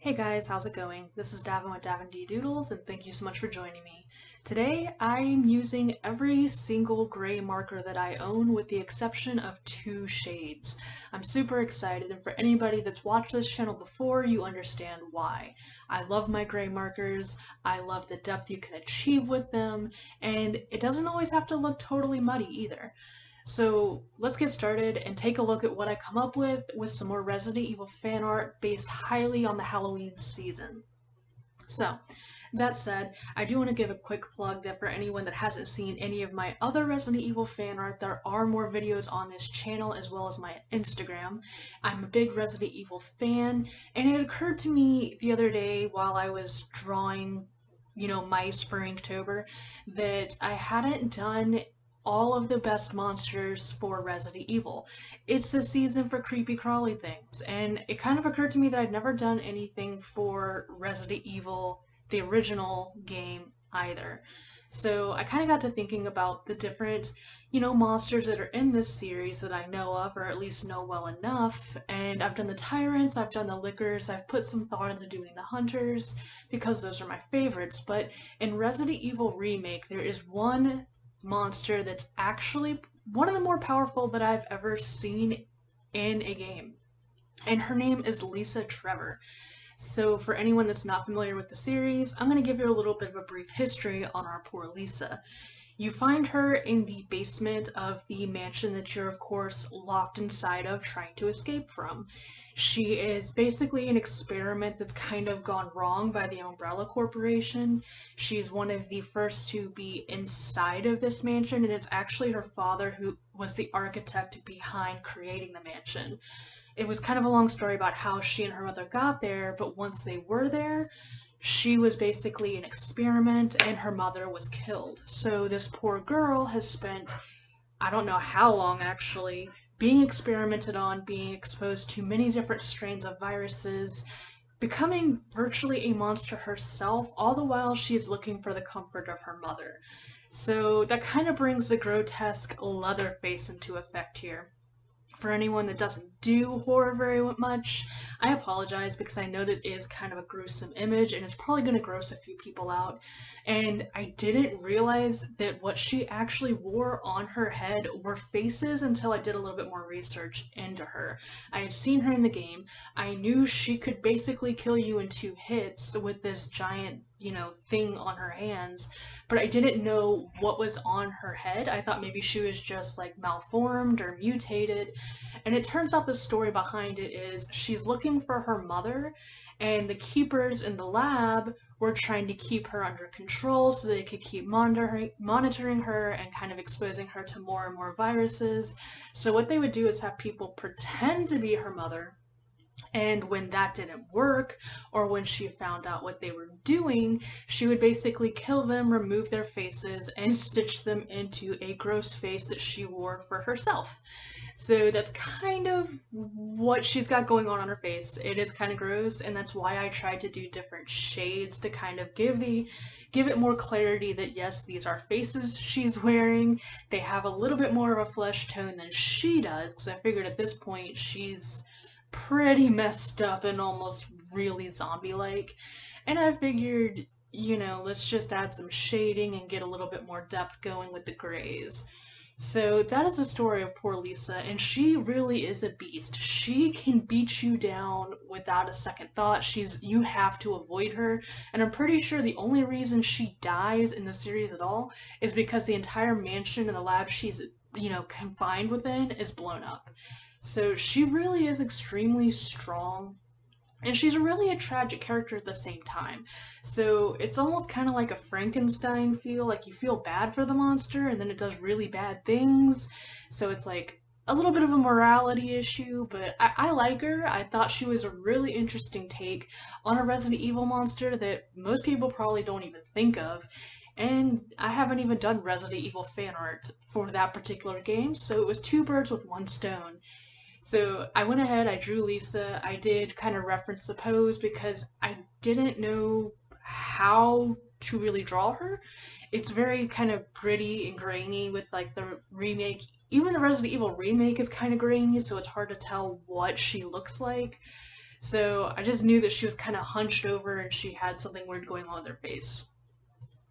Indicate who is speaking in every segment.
Speaker 1: Hey guys, how's it going? This is Davin with Davin D Doodles, and thank you so much for joining me. Today, I'm using every single gray marker that I own with the exception of two shades. I'm super excited, and for anybody that's watched this channel before, you understand why. I love my gray markers, I love the depth you can achieve with them, and it doesn't always have to look totally muddy either. So let's get started and take a look at what I come up with some more Resident Evil fan art based highly on the Halloween season. So, that said, I do want to give a quick plug that for anyone that hasn't seen any of my other Resident Evil fan art, there are more videos on this channel as well as my Instagram. I'm a big Resident Evil fan, and it occurred to me the other day while I was drawing, mice for Inktober, that I hadn't done all of the best monsters for Resident Evil. It's the season for creepy crawly things, and it kind of occurred to me that I'd never done anything for Resident Evil, the original game, either. So I kind of got to thinking about the different, monsters that are in this series that I know of, or at least know well enough, and I've done the Tyrants, I've done the Lickers, I've put some thought into doing the Hunters, because those are my favorites, but in Resident Evil Remake, there is one monster that's actually one of the more powerful that I've ever seen in a game. And her name is Lisa Trevor. So for anyone that's not familiar with the series, I'm going to give you a little bit of a brief history on our poor Lisa. You find her in the basement of the mansion that you're of course locked inside of trying to escape from. She is basically an experiment that's kind of gone wrong by the Umbrella Corporation. She's one of the first to be inside of this mansion, and it's actually her father who was the architect behind creating the mansion. It was kind of a long story about how she and her mother got there, but once they were there, she was basically an experiment and her mother was killed. So this poor girl has spent, I don't know how long actually, being experimented on, being exposed to many different strains of viruses, becoming virtually a monster herself, all the while she's looking for the comfort of her mother. So that kind of brings the grotesque Leatherface into effect here. For anyone that doesn't do horror very much, I apologize because I know this is kind of a gruesome image and it's probably going to gross a few people out. And I didn't realize that what she actually wore on her head were faces until I did a little bit more research into her. I had seen her in the game. I knew she could basically kill you in 2 hits with this giant, thing on her hands, but I didn't know what was on her head. I thought maybe she was just like malformed or mutated. And it turns out the story behind it is she's looking for her mother, and the keepers in the lab were trying to keep her under control so they could keep monitoring her and kind of exposing her to more and more viruses. So what they would do is have people pretend to be her mother, and when that didn't work, or when she found out what they were doing, she would basically kill them, remove their faces, and stitch them into a gross face that she wore for herself. So that's kind of what she's got going on her face. It is kind of gross, and that's why I tried to do different shades to kind of give it more clarity that yes, these are faces she's wearing. They have a little bit more of a flesh tone than she does, because I figured at this point she's pretty messed up and almost really zombie-like. And I figured, let's just add some shading and get a little bit more depth going with the grays. So that is the story of poor Lisa, and she really is a beast. She can beat you down without a second thought. You have to avoid her, and I'm pretty sure the only reason she dies in the series at all is because the entire mansion and the lab she's, confined within is blown up. So she really is extremely strong, and she's really a tragic character at the same time. So it's almost kind of like a Frankenstein feel, like you feel bad for the monster and then it does really bad things. So it's like a little bit of a morality issue, but I like her. I thought she was a really interesting take on a Resident Evil monster that most people probably don't even think of. And I haven't even done Resident Evil fan art for that particular game, so it was 2 birds with 1 stone. So I went ahead, I drew Lisa. I did kind of reference the pose because I didn't know how to really draw her. It's very kind of gritty and grainy with like the remake. Even the Resident Evil remake is kind of grainy, so it's hard to tell what she looks like. So I just knew that she was kind of hunched over and she had something weird going on with her face.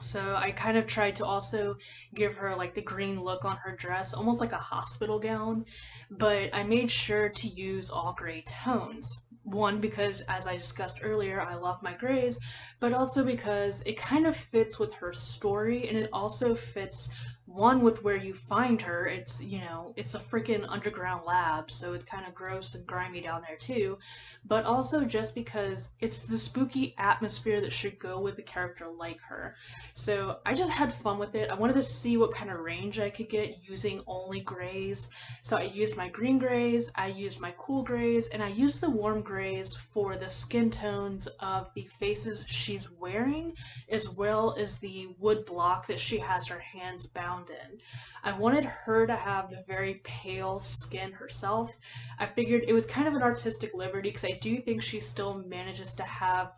Speaker 1: So I kind of tried to also give her like the green look on her dress, almost like a hospital gown, but I made sure to use all gray tones. One, because as I discussed earlier, I love my grays, but also because it kind of fits with her story and it also fits one with where you find her. It's, you know, it's a freaking underground lab, so it's kind of gross and grimy down there too, but also just because it's the spooky atmosphere that should go with a character like her. So I just had fun with it. I wanted to see what kind of range I could get using only grays. So I used my green grays, I used my cool grays, and I used the warm grays for the skin tones of the faces she's wearing, as well as the wood block that she has her hands bound in. I wanted her to have the very pale skin herself. I figured it was kind of an artistic liberty because I do think she still manages to have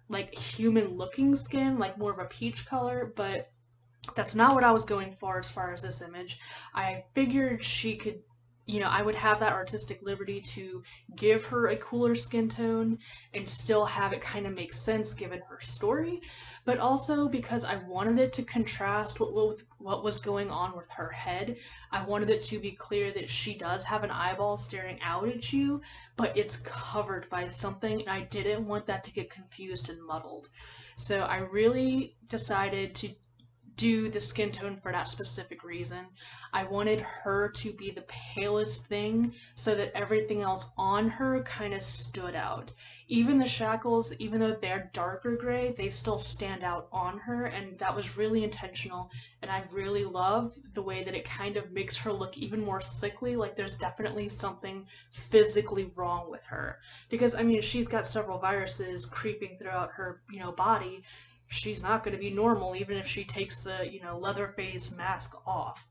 Speaker 1: like human looking skin, like more of a peach color, but that's not what I was going for as far as this image. I figured she could, you know, I would have that artistic liberty to give her a cooler skin tone and still have it kind of make sense given her story, but also because I wanted it to contrast with what was going on with her head. I wanted it to be clear that she does have an eyeball staring out at you, but it's covered by something, and I didn't want that to get confused and muddled. So I really decided to do the skin tone for that specific reason. I wanted her to be the palest thing so that everything else on her kind of stood out. Even the shackles, even though they're darker gray, they still stand out on her, and that was really intentional, and I really love the way that it kind of makes her look even more sickly, like there's definitely something physically wrong with her. Because, I mean, she's got several viruses creeping throughout her, you know, body. She's not going to be normal even if she takes the, you know, Leatherface mask off.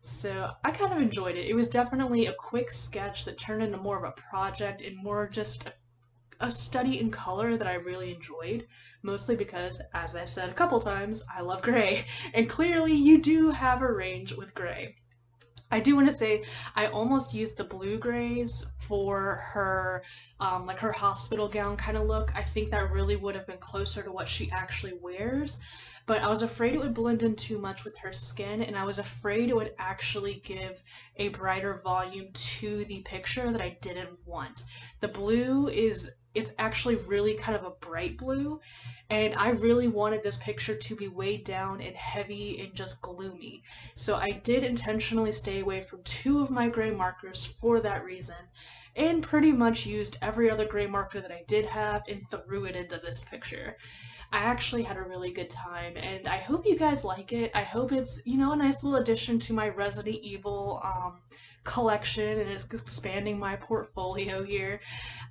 Speaker 1: So I kind of enjoyed it. It was definitely a quick sketch that turned into more of a project and more just a study in color that I really enjoyed, mostly because, as I've said a couple times, I love gray, and clearly you do have a range with gray. I do want to say I almost used the blue grays for her, like her hospital gown kind of look. I think that really would have been closer to what she actually wears, but I was afraid it would blend in too much with her skin, and I was afraid it would actually give a brighter volume to the picture that I didn't want. The blue is, it's actually really kind of a bright blue, and I really wanted this picture to be weighed down and heavy and just gloomy. So I did intentionally stay away from two of my gray markers for that reason, and pretty much used every other gray marker that I did have and threw it into this picture. I actually had a really good time, and I hope you guys like it. I hope it's, you know, a nice little addition to my Resident Evil collection, and it's expanding my portfolio here.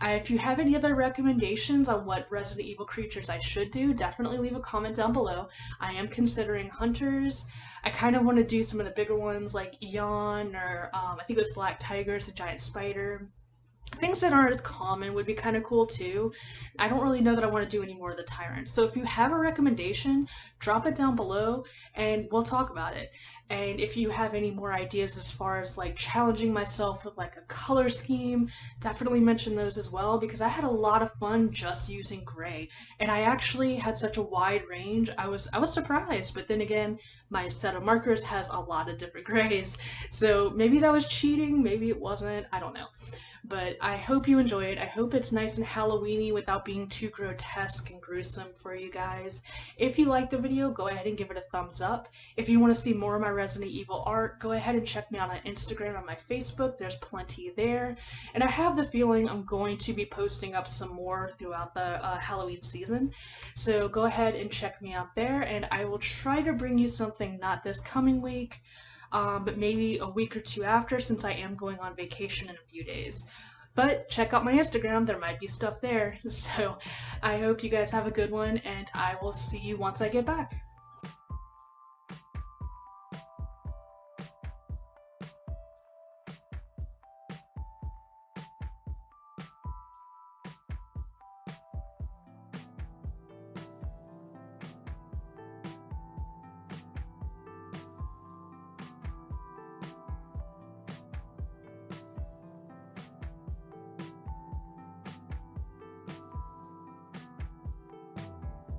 Speaker 1: If you have any other recommendations on what Resident Evil creatures I should do, definitely leave a comment down below. I am considering hunters. I kind of want to do some of the bigger ones like Eon, or I think it was Black Tigers, the giant spider. Things that aren't as common would be kind of cool too. I don't really know that I want to do any more of the tyrants. So if you have a recommendation, drop it down below and we'll talk about it. And if you have any more ideas as far as like challenging myself with like a color scheme, definitely mention those as well, because I had a lot of fun just using gray. And I actually had such a wide range. I was surprised, but then again, my set of markers has a lot of different grays. So maybe that was cheating, maybe it wasn't, I don't know. But I hope you enjoy it. I hope it's nice and Halloween-y without being too grotesque and gruesome for you guys. If you liked the video, go ahead and give it a thumbs up. If you want to see more of my Resident Evil art, go ahead and check me out on Instagram and my Facebook. There's plenty there. And I have the feeling I'm going to be posting up some more throughout the Halloween season. So go ahead and check me out there, and I will try to bring you something not this coming week, but maybe a week or two after, since I am going on vacation in a few days. But check out my Instagram, there might be stuff there. So I hope you guys have a good one, and I will see you once I get back.